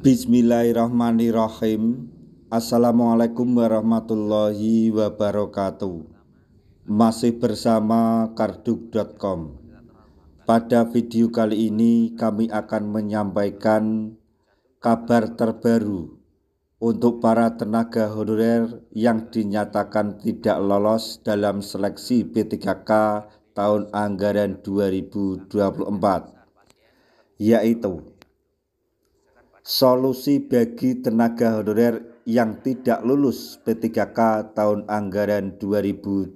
Bismillahirrahmanirrahim. Assalamualaikum warahmatullahi wabarakatuh. Masih bersama kardug.com. Pada video kali ini kami akan menyampaikan kabar terbaru untuk para tenaga honorer yang dinyatakan tidak lolos dalam seleksi P3K tahun anggaran 2024, yaitu solusi bagi tenaga honorer yang tidak lulus P3K tahun anggaran 2024.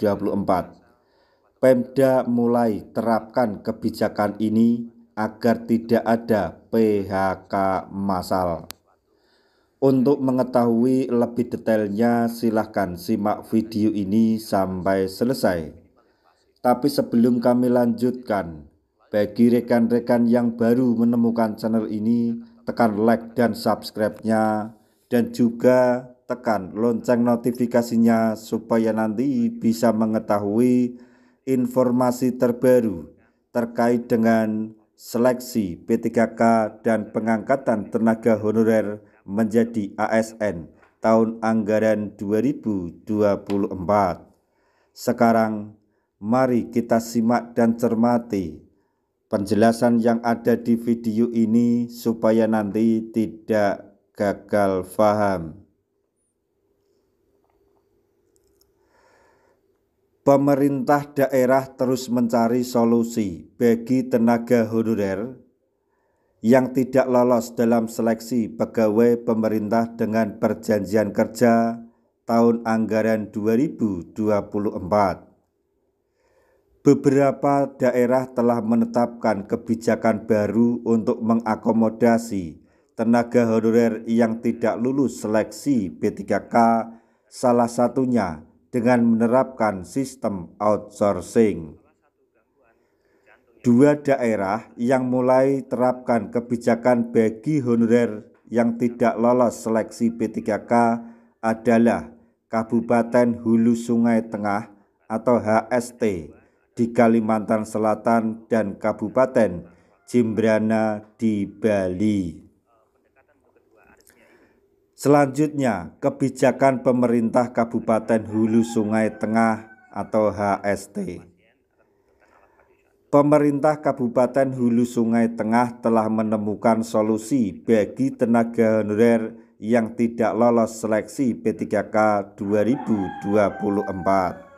Pemda mulai terapkan kebijakan ini agar tidak ada PHK massal. Untuk mengetahui lebih detailnya, silahkan simak video ini sampai selesai. Tapi sebelum kami lanjutkan, bagi rekan-rekan yang baru menemukan channel ini, tekan like dan subscribe-nya, dan juga tekan lonceng notifikasinya supaya nanti bisa mengetahui informasi terbaru terkait dengan seleksi P3K dan pengangkatan tenaga honorer menjadi ASN tahun anggaran 2024. Sekarang mari kita simak dan cermati penjelasan yang ada di video ini supaya nanti tidak gagal paham. Pemerintah daerah terus mencari solusi bagi tenaga honorer yang tidak lolos dalam seleksi pegawai pemerintah dengan perjanjian kerja tahun anggaran 2024. Beberapa daerah telah menetapkan kebijakan baru untuk mengakomodasi tenaga honorer yang tidak lulus seleksi P3K, salah satunya dengan menerapkan sistem outsourcing. Dua daerah yang mulai terapkan kebijakan bagi honorer yang tidak lolos seleksi P3K adalah Kabupaten Hulu Sungai Tengah atau HST di Kalimantan Selatan dan Kabupaten Jembrana di Bali. Selanjutnya, kebijakan pemerintah Kabupaten Hulu Sungai Tengah atau HST. Pemerintah Kabupaten Hulu Sungai Tengah telah menemukan solusi bagi tenaga honorer yang tidak lolos seleksi P3K 2024.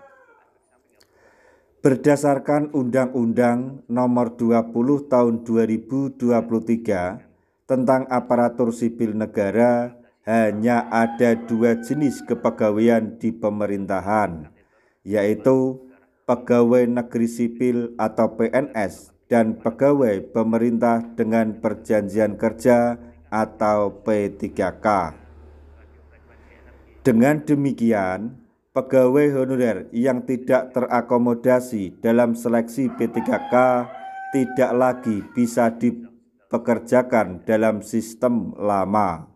Berdasarkan Undang-Undang Nomor 20 Tahun 2023 tentang aparatur sipil negara, hanya ada dua jenis kepegawaian di pemerintahan, yaitu pegawai negeri sipil atau PNS dan pegawai pemerintah dengan perjanjian kerja atau P3K. Dengan demikian, pegawai honorer yang tidak terakomodasi dalam seleksi P3K tidak lagi bisa dipekerjakan dalam sistem lama.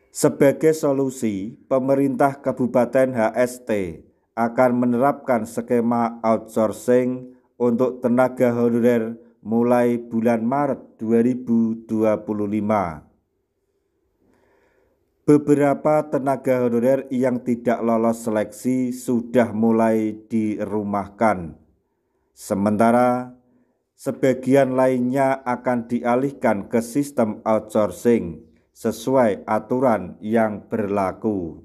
Sebagai solusi, pemerintah Kabupaten HST akan menerapkan skema outsourcing untuk tenaga honorer mulai bulan Maret 2025. Beberapa tenaga honorer yang tidak lolos seleksi sudah mulai dirumahkan, sementara sebagian lainnya akan dialihkan ke sistem outsourcing sesuai aturan yang berlaku.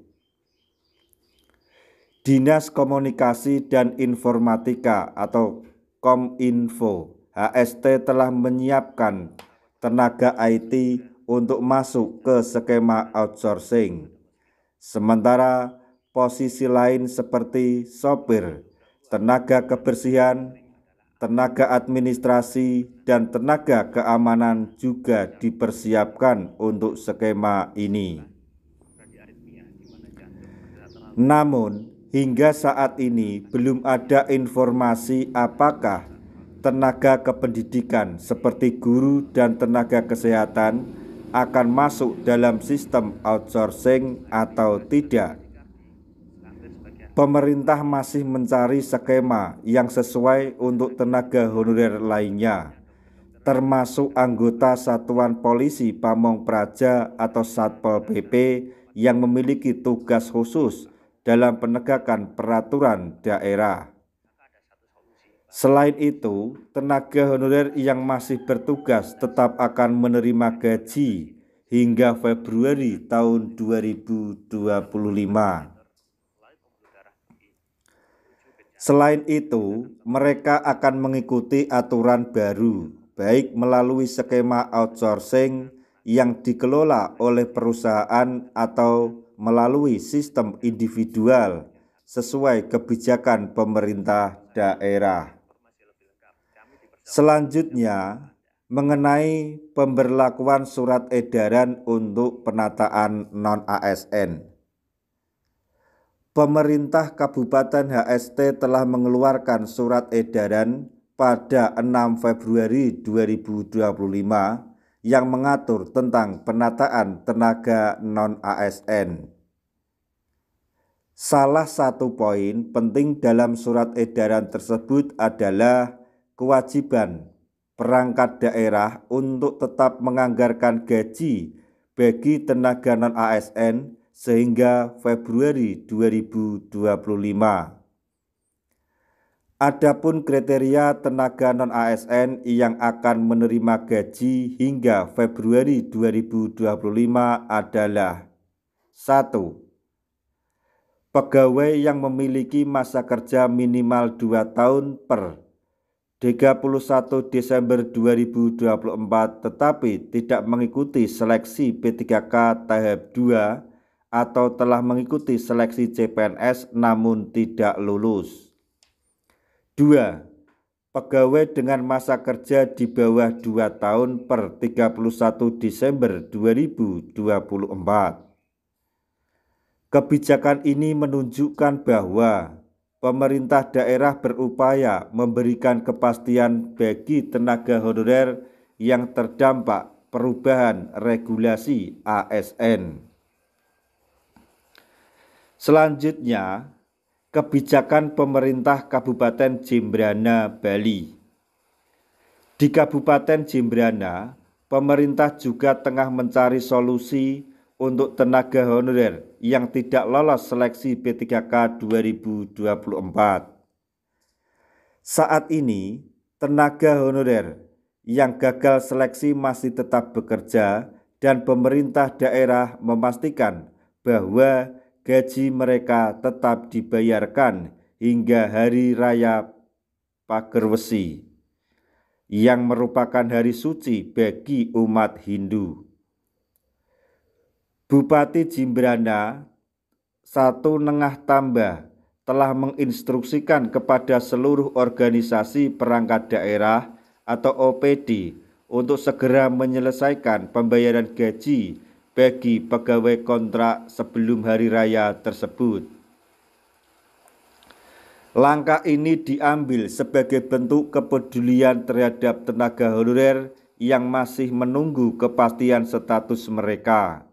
Dinas Komunikasi dan Informatika atau Kominfo HST telah menyiapkan tenaga IT untuk masuk ke skema outsourcing. Sementara posisi lain seperti sopir, tenaga kebersihan, tenaga administrasi, dan tenaga keamanan juga dipersiapkan untuk skema ini. Namun, hingga saat ini belum ada informasi apakah tenaga kependidikan seperti guru dan tenaga kesehatan akan masuk dalam sistem outsourcing atau tidak. Pemerintah masih mencari skema yang sesuai untuk tenaga honorer lainnya, termasuk anggota Satuan Polisi Pamong Praja atau Satpol PP yang memiliki tugas khusus dalam penegakan peraturan daerah. Selain itu, tenaga honorer yang masih bertugas tetap akan menerima gaji hingga Februari tahun 2025. Selain itu, mereka akan mengikuti aturan baru, baik melalui skema outsourcing yang dikelola oleh perusahaan atau melalui sistem individual sesuai kebijakan pemerintah daerah. Selanjutnya, mengenai pemberlakuan surat edaran untuk penataan non-ASN. Pemerintah Kabupaten HST telah mengeluarkan surat edaran pada 6 Februari 2025 yang mengatur tentang penataan tenaga non-ASN. Salah satu poin penting dalam surat edaran tersebut adalah kewajiban perangkat daerah untuk tetap menganggarkan gaji bagi tenaga non-ASN sehingga Februari 2025. Adapun kriteria tenaga non-ASN yang akan menerima gaji hingga Februari 2025 adalah 1. Pegawai yang memiliki masa kerja minimal 2 tahun per 31 Desember 2024 tetapi tidak mengikuti seleksi P3K tahap 2 atau telah mengikuti seleksi CPNS namun tidak lulus. 2. Pegawai dengan masa kerja di bawah 2 tahun per 31 Desember 2024. Kebijakan ini menunjukkan bahwa pemerintah daerah berupaya memberikan kepastian bagi tenaga honorer yang terdampak perubahan regulasi ASN. Selanjutnya, kebijakan pemerintah Kabupaten Jembrana, Bali. Di Kabupaten Jembrana, pemerintah juga tengah mencari solusi untuk tenaga honorer yang tidak lolos seleksi P3K 2024. Saat ini, tenaga honorer yang gagal seleksi masih tetap bekerja dan pemerintah daerah memastikan bahwa gaji mereka tetap dibayarkan hingga Hari Raya Pager Wesi, yang merupakan hari suci bagi umat Hindu. Bupati Jembrana 1 Nengah Tambah telah menginstruksikan kepada seluruh organisasi perangkat daerah atau OPD untuk segera menyelesaikan pembayaran gaji bagi pegawai kontrak sebelum hari raya tersebut. Langkah ini diambil sebagai bentuk kepedulian terhadap tenaga honorer yang masih menunggu kepastian status mereka.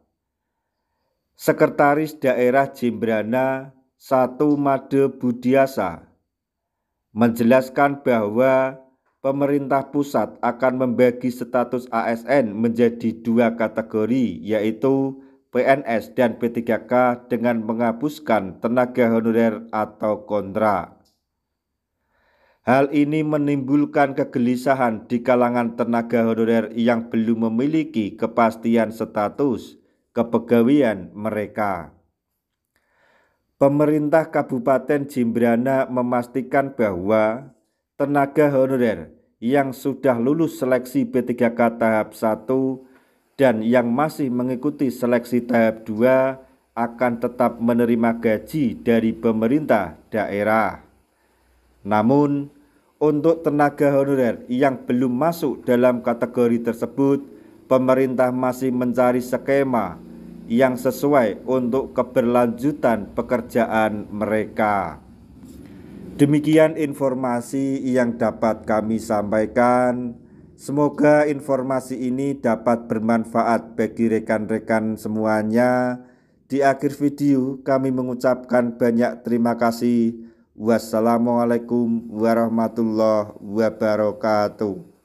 Sekretaris Daerah Jembrana 1 Made Budiasa menjelaskan bahwa pemerintah pusat akan membagi status ASN menjadi 2 kategori, yaitu PNS dan P3K dengan menghapuskan tenaga honorer atau kontrak. Hal ini menimbulkan kegelisahan di kalangan tenaga honorer yang belum memiliki kepastian status kepegawaian mereka. Pemerintah Kabupaten Jembrana memastikan bahwa tenaga honorer yang sudah lulus seleksi P3K tahap 1 dan yang masih mengikuti seleksi tahap 2 akan tetap menerima gaji dari pemerintah daerah. Namun, untuk tenaga honorer yang belum masuk dalam kategori tersebut, pemerintah masih mencari skema yang sesuai untuk keberlanjutan pekerjaan mereka. Demikian informasi yang dapat kami sampaikan. Semoga informasi ini dapat bermanfaat bagi rekan-rekan semuanya. Di akhir video kami mengucapkan banyak terima kasih. Wassalamualaikum warahmatullahi wabarakatuh.